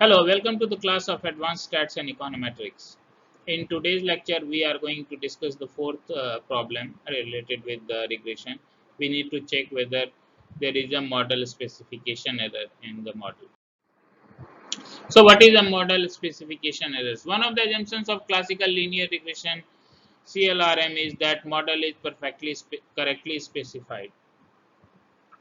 Hello, welcome to the class of Advanced Stats and Econometrics. In today's lecture, we are going to discuss the fourth problem related with the regression. We need to check whether there is a model specification error in the model. So, what is a model specification errors? One of the assumptions of classical linear regression (CLRM) is that model is correctly specified.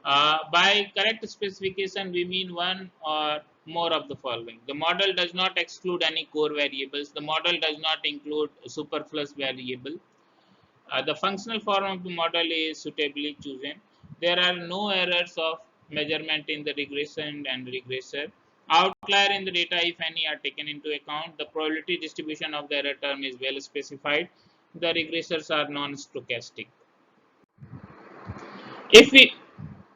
By correct specification, we mean one or more of the following. The model does not exclude any core variables. The model does not include superfluous variable. The functional form of the model is suitably chosen. There are no errors of measurement in the regression and regressor. Outlier in the data, if any, are taken into account. The probability distribution of the error term is well specified. The regressors are non-stochastic. If we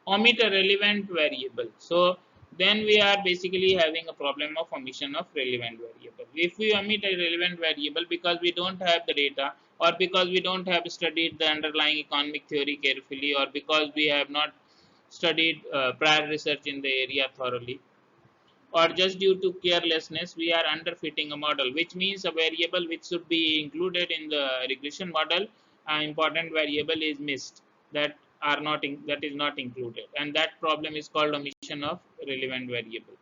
omit a relevant variable, so then we are basically having a problem of omission of relevant variable. If we omit a relevant variable because we don't have the data, or because we don't have studied the underlying economic theory carefully, or because we have not studied prior research in the area thoroughly, or just due to carelessness, we are underfitting a model, which means a variable which should be included in the regression model, an important variable is missed, that is not included, and that problem is called omission of relevant variable.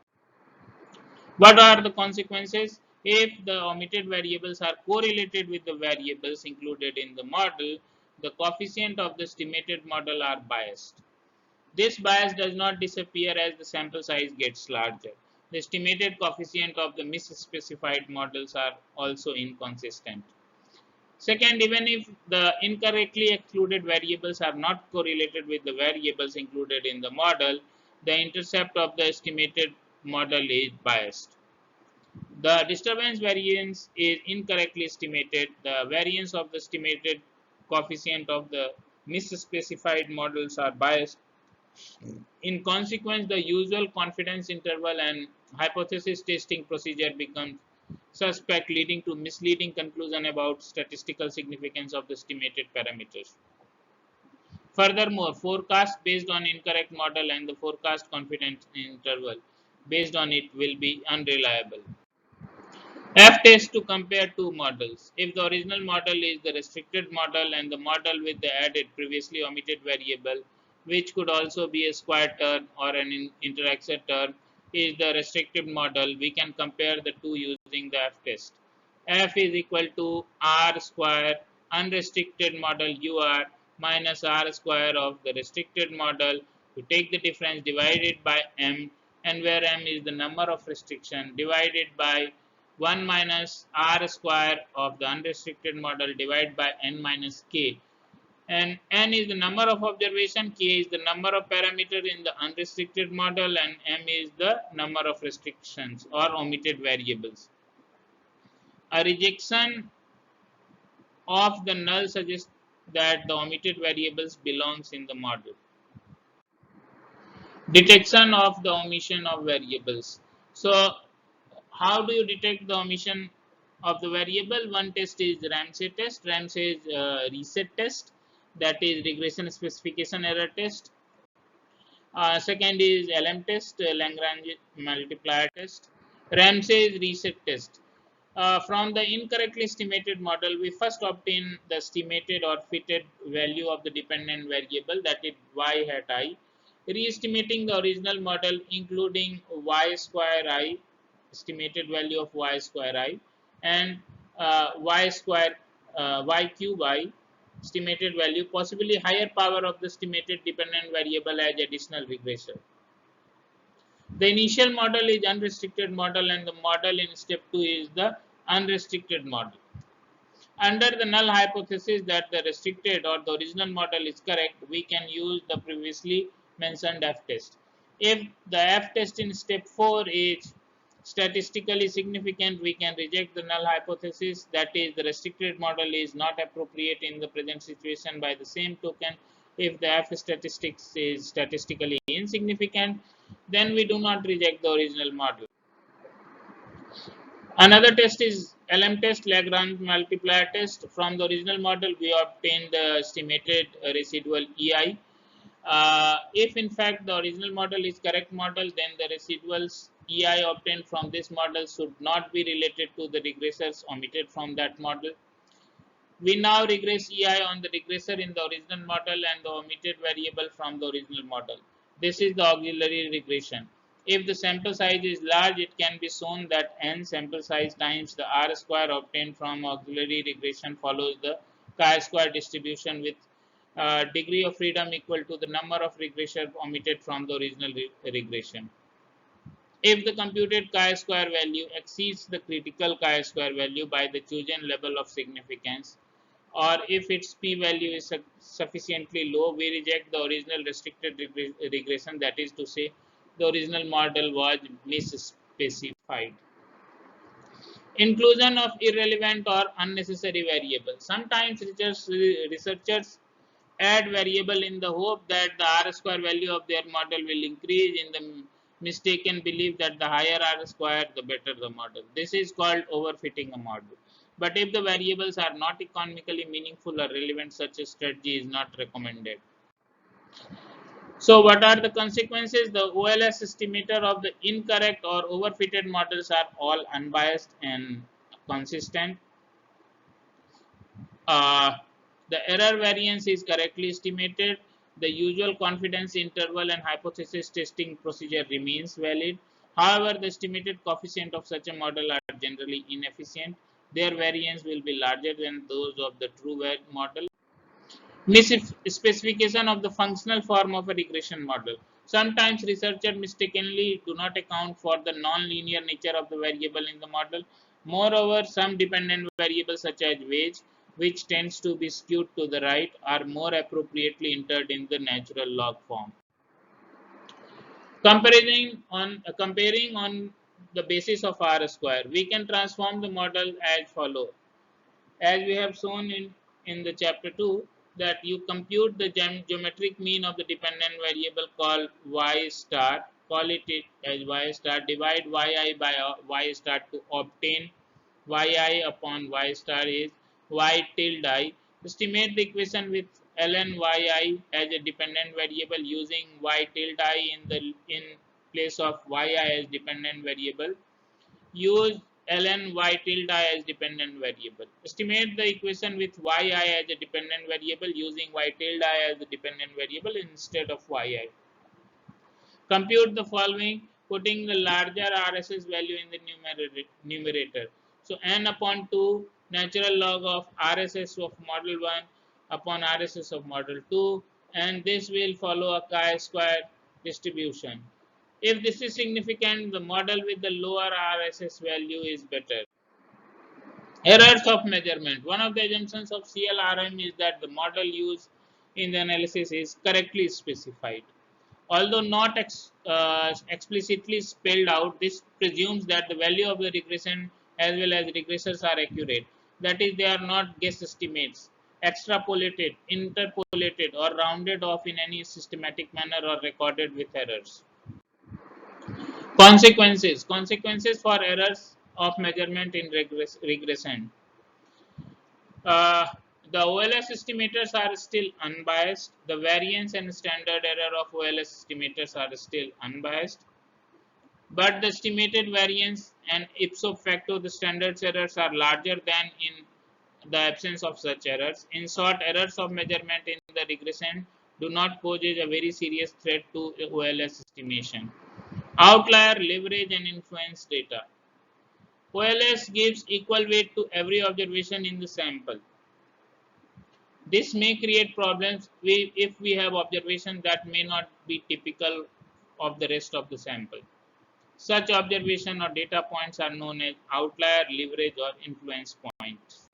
What are the consequences? If the omitted variables are correlated with the variables included in the model, the coefficient of the estimated model are biased. This bias does not disappear as the sample size gets larger. The estimated coefficient of the misspecified models are also inconsistent. Second, even if the incorrectly excluded variables are not correlated with the variables included in the model, the intercept of the estimated model is biased. The disturbance variance is incorrectly estimated. The variance of the estimated coefficient of the misspecified models are biased. In consequence, the usual confidence interval and hypothesis testing procedure becomes suspect, leading to misleading conclusion about statistical significance of the estimated parameters. Furthermore, forecast based on incorrect model and the forecast confidence interval based on it will be unreliable. F-test to compare two models. If the original model is the restricted model and the model with the added previously omitted variable, which could also be a square term or an interaction term, is the restricted model, we can compare the two using the F-test. F is equal to R square unrestricted model UR minus R square of the restricted model. You take the difference divided by M, and where M is the number of restriction divided by 1 minus R square of the unrestricted model divided by N minus K, and N is the number of observation, K is the number of parameter in the unrestricted model, and M is the number of restrictions or omitted variables. A rejection of the null suggests that the omitted variables belongs in the model. Detection of the omission of variables. So how do you detect the omission of the variable? One test is Ramsey test. Ramsey is reset test, that is regression specification error test. Second is LM test, Lagrange multiplier test. Ramsey is reset test. From the incorrectly estimated model, we first obtain the estimated or fitted value of the dependent variable, that is y hat I, re-estimating the original model including y square I, estimated value of y square I, and y square y cube I, estimated value, possibly higher power of the estimated dependent variable as additional regressor. The initial model is unrestricted model, and the model in step 2 is the unrestricted model. Under the null hypothesis that the restricted or the original model is correct, we can use the previously mentioned F-test. If the F-test in step 4 is statistically significant, we can reject the null hypothesis, that is the restricted model is not appropriate in the present situation. By the same token, if the F statistics is statistically insignificant, then we do not reject the original model. Another test is LM test, Lagrange multiplier test. From the original model, we obtain the estimated residual EI. If in fact the original model is correct model, then the residuals EI obtained from this model should not be related to the regressors omitted from that model. We now regress EI on the regressor in the original model and the omitted variable from the original model. This is the auxiliary regression. If the sample size is large, it can be shown that n sample size times the R square obtained from auxiliary regression follows the chi-square distribution with degree of freedom equal to the number of regressors omitted from the original regression. If the computed chi-square value exceeds the critical chi-square value by the chosen level of significance, or if its p-value is sufficiently low, we reject the original restricted regression, that is to say, the original model was misspecified. Inclusion of irrelevant or unnecessary variables. Sometimes researchers add variable in the hope that the R square value of their model will increase in the mistaken belief that the higher R square, the better the model. This is called overfitting a model. But if the variables are not economically meaningful or relevant, such a strategy is not recommended. So what are the consequences? The OLS estimator of the incorrect or overfitted models are all unbiased and consistent. Uh, the error variance is correctly estimated. The usual confidence interval and hypothesis testing procedure remains valid. However, the estimated coefficient of such a model are generally inefficient. Their variance will be larger than those of the true model. Misspecification of the functional form of a regression model. Sometimes researchers mistakenly do not account for the non-linear nature of the variable in the model. Moreover, some dependent variables such as wage, which tends to be skewed to the right, are more appropriately entered in the natural log form. Comparing on the basis of R square, we can transform the model as follows. As we have shown in the chapter 2, that you compute the geometric mean of the dependent variable called y star, call it as y star, divide yi by y star to obtain yi upon y star is y tilde I. Estimate the equation with ln yi as a dependent variable using y tilde I in place of yi as dependent variable. Use ln y tilde I as dependent variable. Estimate the equation with yi as a dependent variable using y tilde I as the dependent variable instead of yi. Compute the following, putting the larger RSS value in the numerator. So n upon 2 natural log of RSS of model 1 upon RSS of model 2, and this will follow a chi-square distribution. If this is significant, the model with the lower RSS value is better. Errors of measurement. One of the assumptions of CLRM is that the model used in the analysis is correctly specified. Although not explicitly spelled out, this presumes that the value of the regression as well as regressors are accurate. That is, they are not guess estimates, extrapolated, interpolated, or rounded off in any systematic manner or recorded with errors. Consequences for errors of measurement in regression. Uh, the OLS estimators are still unbiased. The variance and standard error of OLS estimators are still unbiased. But the estimated variance and ipso facto the standard errors are larger than in the absence of such errors. In short, errors of measurement in the regression do not pose a very serious threat to OLS estimation. Outlier, leverage and influence data. OLS gives equal weight to every observation in the sample. This may create problems if we have observations that may not be typical of the rest of the sample. Such observation or data points are known as outlier, leverage or influence points.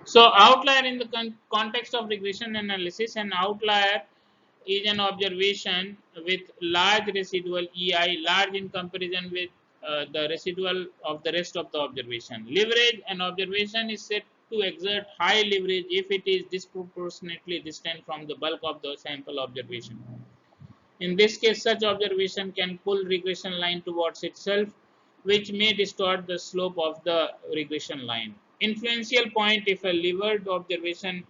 So outlier in the context of regression analysis, an outlier is an observation with large residual EI, large in comparison with the residual of the rest of the observation. Leverage, an observation is said to exert high leverage if it is disproportionately distant from the bulk of the sample observation. In this case, such observation can pull regression line towards itself, which may distort the slope of the regression line. Influential point, if a levered observation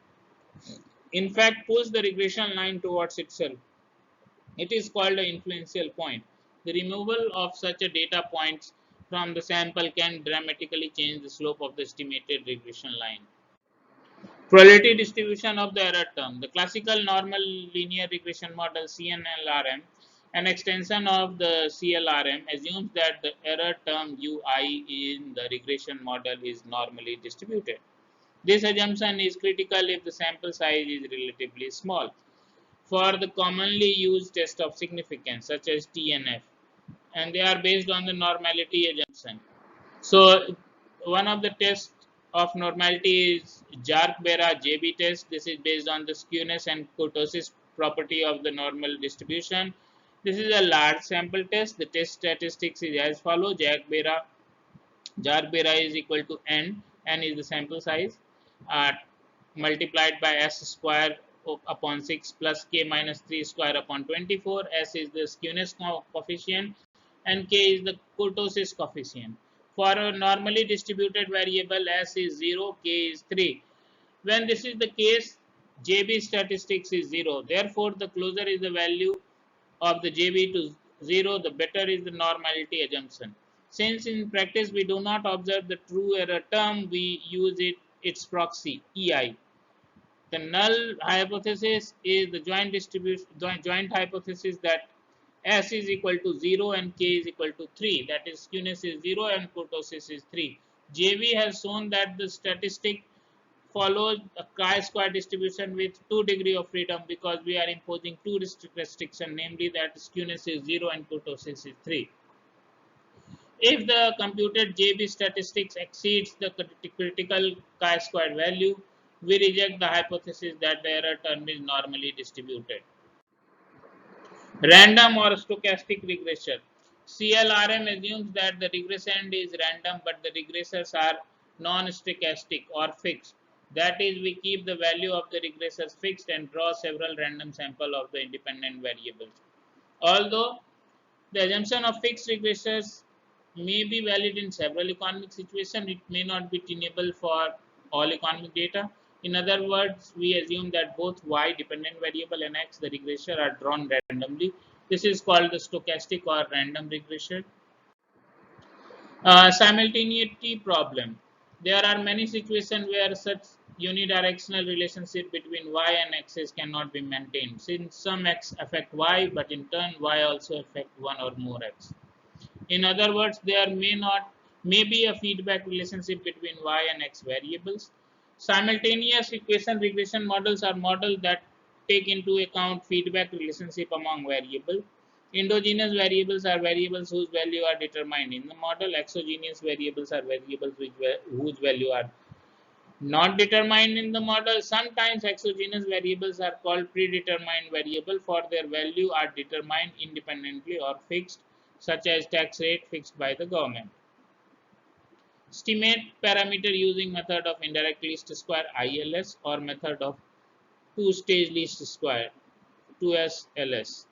in fact pulls the regression line towards itself, it is called an influential point. The removal of such a data points from the sample can dramatically change the slope of the estimated regression line. Probability distribution of the error term. The classical normal linear regression model CNLRM, an extension of the CLRM, assumes that the error term UI in the regression model is normally distributed. This assumption is critical if the sample size is relatively small. For the commonly used test of significance, such as TNF, and they are based on the normality assumption. So one of the tests of normality is Jark-Bera JB test. This is based on the skewness and kurtosis property of the normal distribution. This is a large sample test. The test statistics is as follows: Jark-Bera is equal to n is the sample size, uh, multiplied by s square upon 6 plus k minus 3 square upon 24. S is the skewness coefficient and k is the kurtosis coefficient. For a normally distributed variable, s is 0, k is 3. When this is the case, JB statistics is 0. Therefore, the closer is the value of the JB to 0, the better is the normality assumption. Since in practice we do not observe the true error term, we use its proxy EI. The null hypothesis is the joint distribution joint hypothesis that S is equal to 0 and K is equal to 3. That is, skewness is 0 and kurtosis is 3. JV has shown that the statistic follows a chi-square distribution with 2 degrees of freedom because we are imposing two restrictions, namely that skewness is 0 and kurtosis is 3. If the computed JB statistics exceeds the critical chi-square value, we reject the hypothesis that the error term is normally distributed. Random or stochastic regression. CLRM assumes that the regressand is random, but the regressors are non-stochastic or fixed. That is, we keep the value of the regressors fixed and draw several random samples of the independent variables. Although the assumption of fixed regressors may be valid in several economic situations, it may not be tenable for all economic data. In other words, we assume that both y dependent variable and x the regressor are drawn randomly. This is called the stochastic or random regression. Simultaneity problem. There are many situations where such unidirectional relationship between y and x's cannot be maintained, since some x affect y, but in turn y also affect one or more x. In other words, there may be a feedback relationship between y and x variables. Simultaneous equation regression models are models that take into account feedback relationship among variables. Endogenous variables are variables whose value are determined in the model. Exogenous variables are variables whose value are not determined in the model. Sometimes exogenous variables are called predetermined variable for their value are determined independently or fixed, such as tax rate fixed by the government. Estimate parameter using method of indirect least square ILS or method of two-stage least square 2SLS.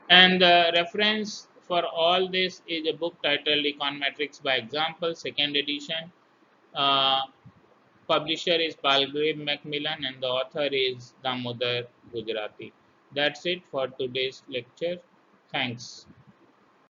And the reference for all this is a book titled Econometrics by Example, second edition. Uh, Publisher is Palgrave Macmillan and the author is Damodar Gujarati. That's it for today's lecture. Thanks.